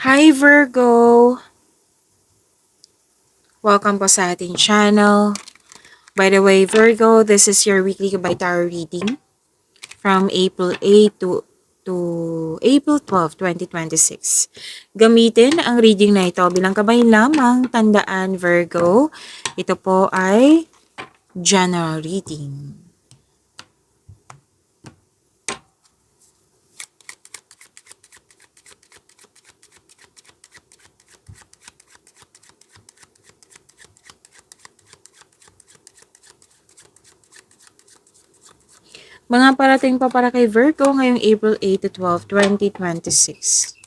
Hi Virgo! Welcome po sa ating channel. By the way, Virgo, this is your weekly Gabay Tarot reading from April 8 to April 12, 2026. Gamitin ang reading na ito bilang gabay lamang. Tandaan, Virgo, ito po ay general reading. Mga parating pa para kay Virgo ngayong April 8 to 12, 2026.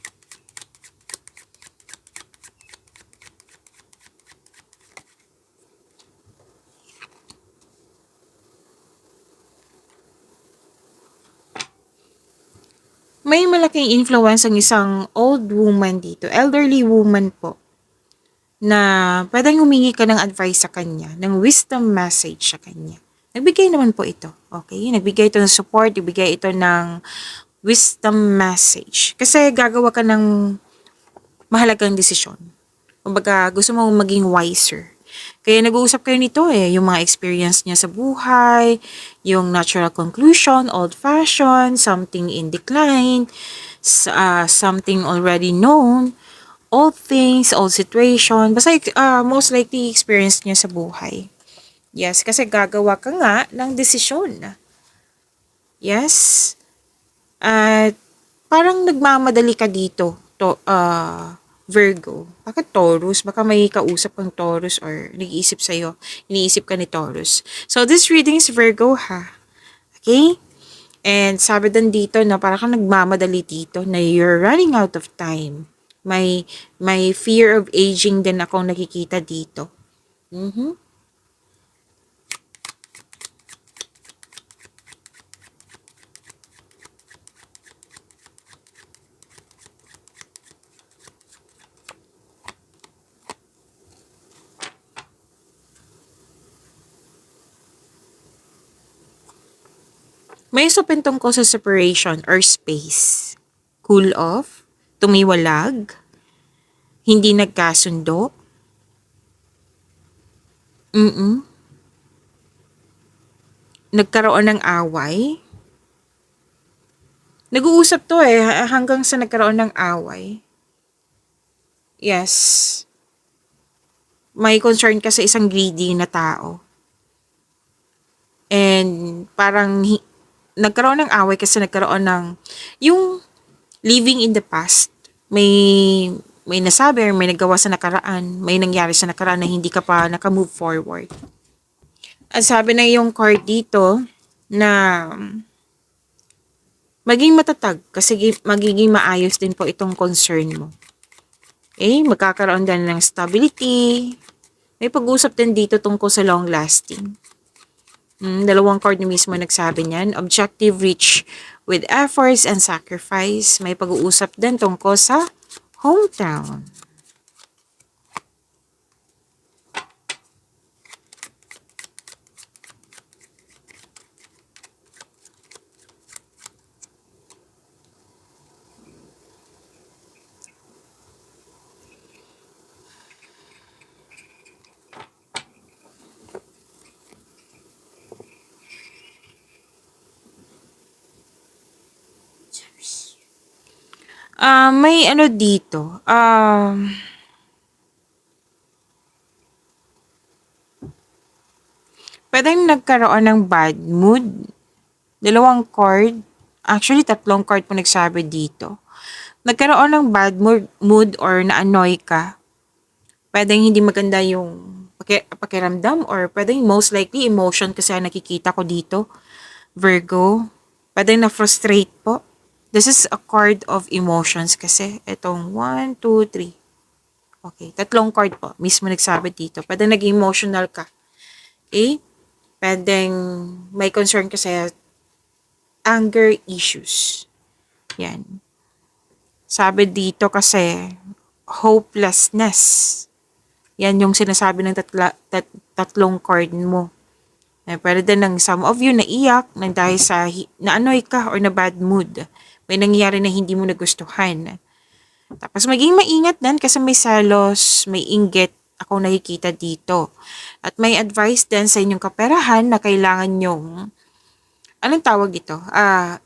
May malaking influence ang isang old woman dito, elderly woman po, na pwedeng humingi ka ng advice sa kanya, ng wisdom message sa kanya. Nagbigay naman po ito, okay? Nagbigay ito ng support, nagbigay ito ng wisdom message. Kasi gagawa ka ng mahalagang desisyon. Kumbaga, gusto mo maging wiser. Kaya nag-uusap kayo nito yung mga experience niya sa buhay, yung natural conclusion, old-fashioned, something in decline, something already known, old things, old situation, basta most likely experience niya sa buhay. Yes, kasi gagawa ka nga ng desisyon. Yes. At parang nagmamadali ka dito, Virgo. Bakit Taurus? Baka may kausap kang Taurus or nag-iisip sa'yo. Iniisip ka ni Taurus. So, this reading is Virgo, ha? Okay? And sabi din dito na parang kang nagmamadali dito na you're running out of time. May fear of aging din akong nakikita dito. May usapin tungkol sa separation or space. Cool off, tumiwalag, hindi nagkasundo, nagkaroon ng away. Nag-uusap to hanggang sa nagkaroon ng away. Yes. May concern ka sa isang greedy na tao. And parang nagkaroon ng away kasi nagkaroon ng yung living in the past. May nasabi or may nagawa sa nakaraan, may nangyari sa nakaraan na hindi ka pa naka-move forward. At sabi na yung card dito na maging matatag kasi magiging maayos din po itong concern mo. Okay, magkakaroon din ng stability. May pag-usap din dito tungkol sa long lasting. Dalawang card na mismo nagsabi niyan. Objective reach with efforts and sacrifice. May pag-uusap din tungkol sa hometown. May ano dito. Pwedeng nagkaroon ng bad mood. Dalawang card. Actually, tatlong card po nagsabi dito. Nagkaroon ng bad mood or na-annoy ka. Pwedeng hindi maganda yung pakiramdam or pwedeng most likely emotion kasi nakikita ko dito. Virgo. Pwedeng na-frustrate po. This is a card of emotions kasi. Itong 1, 2, 3. Okay, tatlong card po. Mismo nagsabi dito. Pwedeng naging emotional ka. Okay? Pwedeng may concern ka sa anger issues. Yan. Sabi dito kasi, hopelessness. Yan yung sinasabi ng tatlong card mo. Pwede din ng some of you naiyak nang dahil sa na-annoy ka or na bad mood. May nangyari na hindi mo nagustuhan. Tapos maging maingat din kasi may selos, may inggit ako nakikita dito. At may advice din sa inyong kaperahan na kailangan nyong, anong tawag dito?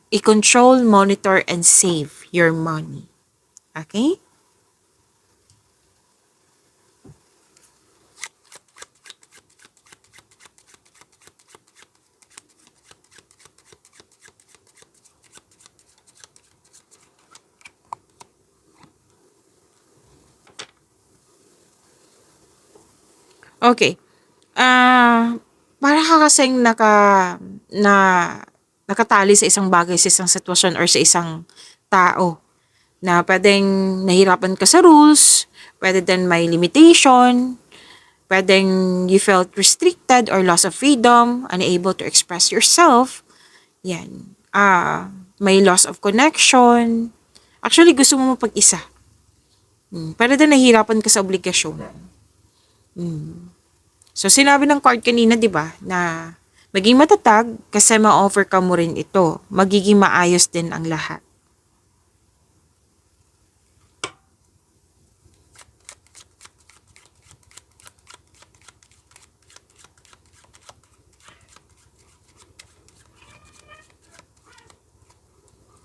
I-control, monitor, and save your money. Okay? Okay. Para ka kasing na, nakatali sa isang bagay, sa isang sitwasyon, or sa isang tao na pwedeng nahirapan ka sa rules, pwede din may limitation, pwedeng you felt restricted or loss of freedom, unable to express yourself. Yan. May loss of connection. Actually, gusto mo mapag-isa. Pwede din nahihirapan ka sa obligasyon. So, sinabi ng card kanina, di ba, na maging matatag kasi ma-overcome mo rin ito. Magiging maayos din ang lahat.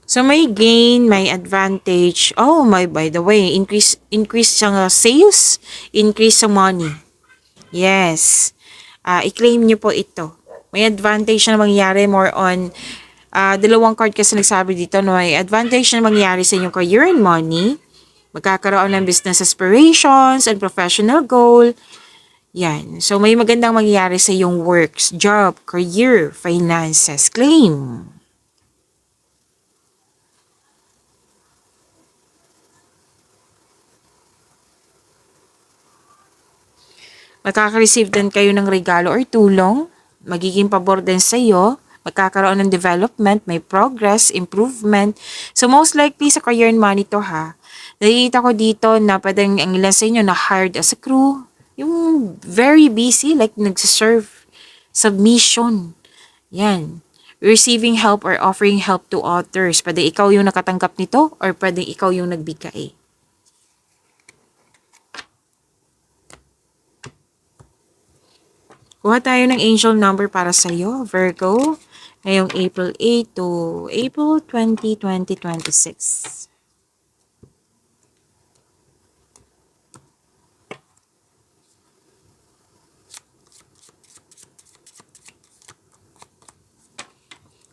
So, may gain, may advantage. Oh, by the way, increase sa sales, increase sa money. Yes. I-claim nyo po ito. May advantage na mangyari more on, dalawang card kasi nagsabi dito, no, may advantage na mangyari sa inyong career and money. Magkakaroon ng business aspirations and professional goal. Yan. So, may magandang mangyari sa iyong works, job, career, finances. Claim. Makaka-receive din kayo ng regalo or tulong. Magiging pabor din sa iyo. Magkakaroon ng development, may progress, improvement. So most likely sa career and money to ha. Nakikita ko dito na pwedeng ang ilan sa inyo na hired as a crew. Yung very busy, like nagsiserve, submission. Yan. Receiving help or offering help to others. Pwede ikaw yung nakatanggap nito or pwede ikaw yung nagbigay. Kuha tayo ng angel number para sa iyo, Virgo, ngayong April 8 to April 20, 2026.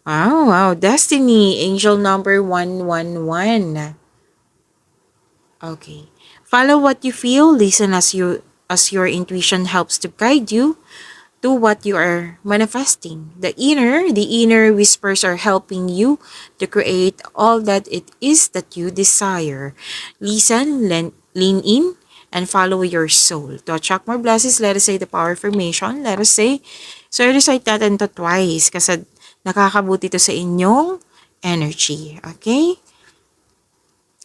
Wow, Destiny, angel number 111. Okay. Follow what you feel, listen as your intuition helps to guide you to what you are manifesting. The inner whispers are helping you to create all that it is that you desire. Listen, lean in, and follow your soul. To attract more blessings, let us say the power affirmation. Let us say, so recite natin to twice kasi nakakabuti to sa inyong energy. Okay?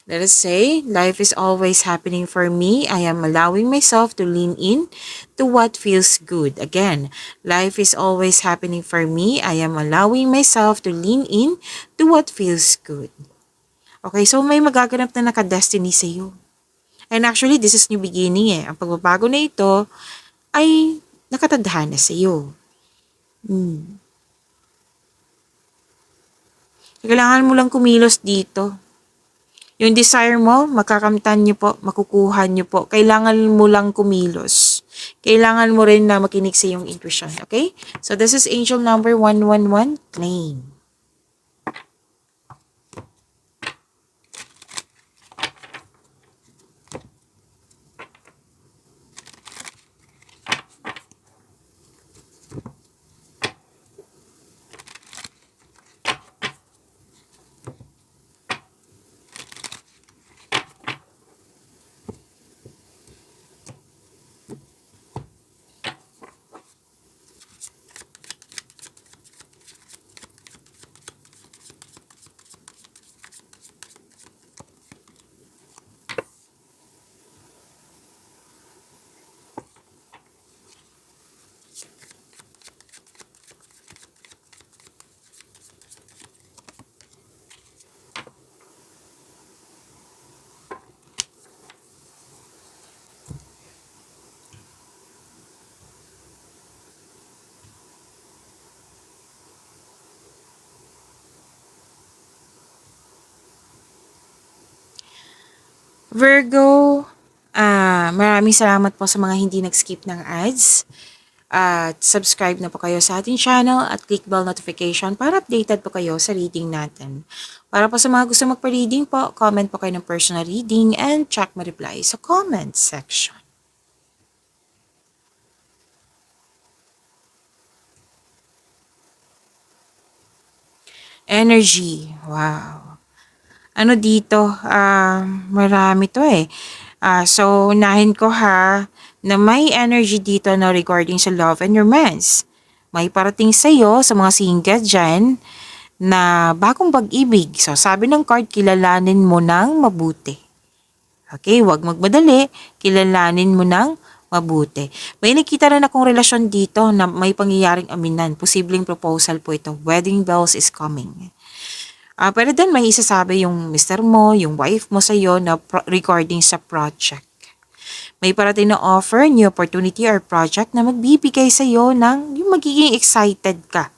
Let us say, life is always happening for me. I am allowing myself to lean in to what feels good. Again, life is always happening for me. I am allowing myself to lean in to what feels good. Okay, so may magaganap na naka-destiny sa iyo. And actually, this is new beginning eh. Ang pagbabago na ito ay nakatadhana sa iyo. Kailangan mo lang kumilos dito. Yung desire mo, makakamtan niyo po, makukuha niyo po. Kailangan mo lang kumilos. Kailangan mo rin na makinig sa iyong intuition. Okay? So, this is angel number 111. Claim. Virgo, maraming salamat po sa mga hindi nag-skip ng ads. At subscribe na po kayo sa ating channel at click bell notification para updated po kayo sa reading natin. Para po sa mga gusto magpa-reading po, comment po kayo ng personal reading and check my reply sa comment section. Energy. Wow. Ano dito? Marami to eh. So, unahin ko ha, na may energy dito na regarding sa love and romance. May parating sa'yo sa mga single dyan na bagong pag-ibig. So, sabi ng card, kilalanin mo ng mabuti. Okay, huwag magmadali. Kilalanin mo ng mabuti. May nakita rin akong relasyon dito na may pangyayaring aminan. Posibleng proposal po ito. Wedding bells is coming. Pero din may isasabi yung mister mo, yung wife mo sa'yo na regarding sa project. May parating na offer, new opportunity or project na magbibigay sa'yo ng yung magiging excited ka.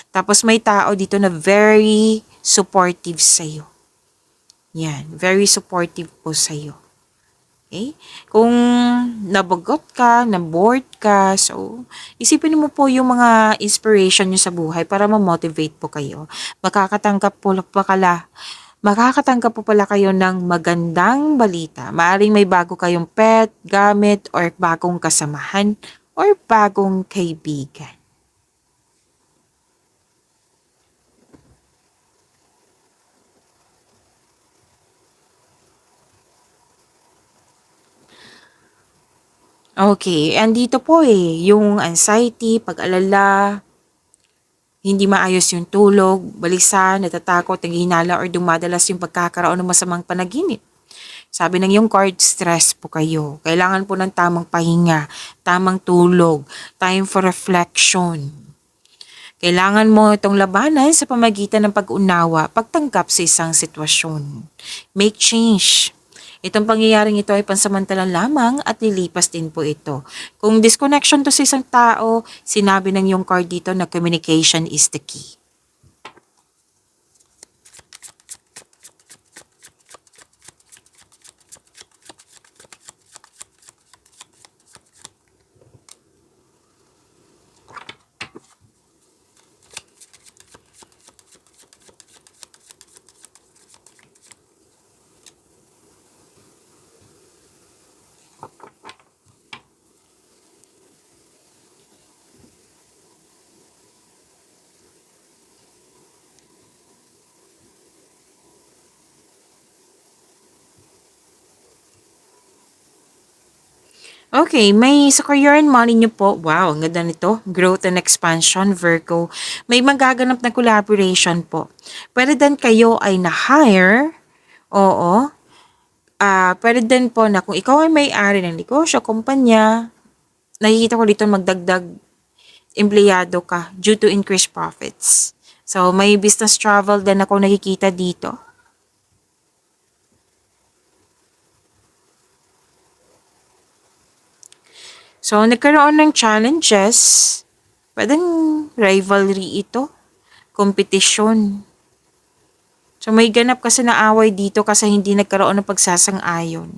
Tapos may tao dito na very supportive sa'yo. Yan, very supportive po sa'yo. Okay? Kung nabagot ka, na-bored ka, so isipin mo po yung mga inspiration nyo sa buhay para ma-motivate po kayo. Makakatanggap po pala kayo ng magandang balita. Maaring may bago kayong pet, gamit, or bagong kasamahan, or bagong kaibigan. Okay, andito po yung anxiety, pag-alala, hindi maayos yung tulog, balisa, natatakot, naghihinala, or dumadalas yung pagkakaroon ng masamang panaginip. Sabi ng yung card, stress po kayo. Kailangan po ng tamang pahinga, tamang tulog, time for reflection. Kailangan mo itong labanan sa pamagitan ng pag-unawa, pagtanggap sa isang sitwasyon. Make change. Itong pangyayaring ito ay pansamantalang lamang at lilipas din po ito. Kung disconnection to sa isang tao, sinabi ng yung card dito na communication is the key. Okay, may sa career and money nyo po, wow, ang ganda nito, growth and expansion, Virgo. May magaganap na collaboration po. Pwede din kayo ay na-hire, oo. Pwede din po na kung ikaw ay may-ari ng negosyo, kumpanya, nakikita ko dito magdagdag empleyado ka due to increased profits. So, may business travel din ako nakikita dito. So, nagkaroon ng challenges. Pwedeng rivalry ito. Competition. So, may ganap kasi na away dito kasi hindi nagkaroon ng pagsasang-ayon.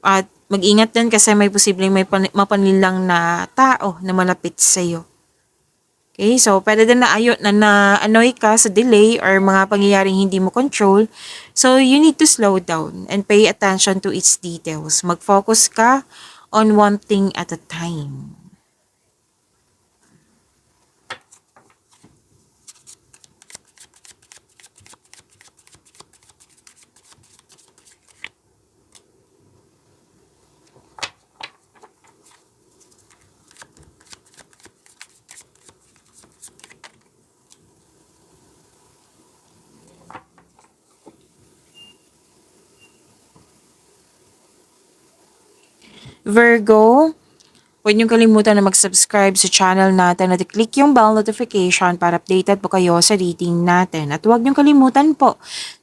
At mag-ingat din kasi may posibleng may mapanilang na tao na malapit sa'yo. Okay, so pwede din na-annoy ka sa delay or mga pangyayaring hindi mo control. So, you need to slow down and pay attention to its details. Mag-focus ka on one thing at a time. Virgo, huwag niyong kalimutan na mag-subscribe sa channel natin at i-click yung bell notification para updated po kayo sa reading natin. At huwag niyong kalimutan po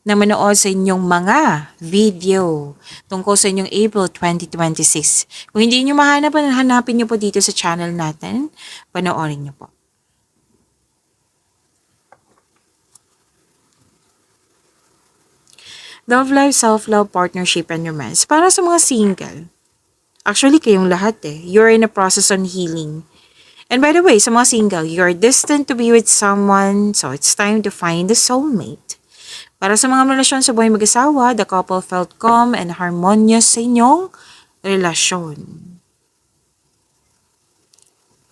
na manood sa inyong mga video tungkol sa inyong April 2026. Kung hindi niyo mahanap, hanapin niyo po dito sa channel natin. Panoorin niyo po. Love life, self-love, partnership, and romance. Para sa mga single, actually kayong lahat you're in a process on healing. And by the way, sa mga single, you're destined to be with someone, so it's time to find the soulmate. Para sa mga relasyon sa buhay mag-asawa, the couple felt calm and harmonious sa inyong relasyon.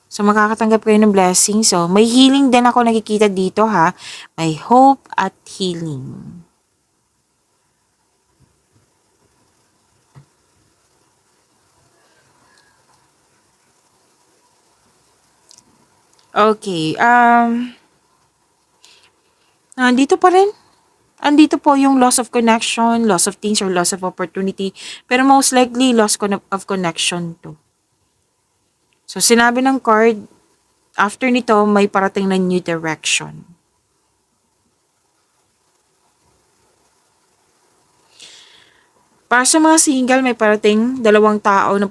So, makakatanggap kayo ng blessing. So, may healing din ako nakikita dito ha. May hope at healing. Okay, nandito pa rin. Andito po yung loss of connection, loss of things, or loss of opportunity. Pero most likely, of connection to. So, sinabi ng card, after nito, may parating na new direction. Para sa mga single, may parating dalawang card na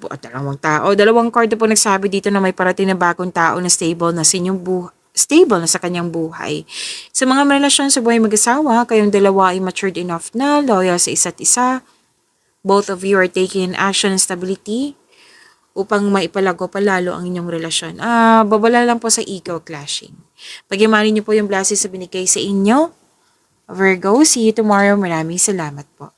po nagsabi dito na may parating na bagong tao na stable na sa kanyang buhay. Sa mga relasyon sa buhay mag-asawa, kayong dalawa ay matured enough na, loyal sa isa't isa. Both of you are taking action and stability upang maipalago palalo ang inyong relasyon. Babala lang po sa ego clashing. Pag-imanin niyo po yung blessings sa binigay sa inyo. Virgo, see you tomorrow. Maraming salamat po.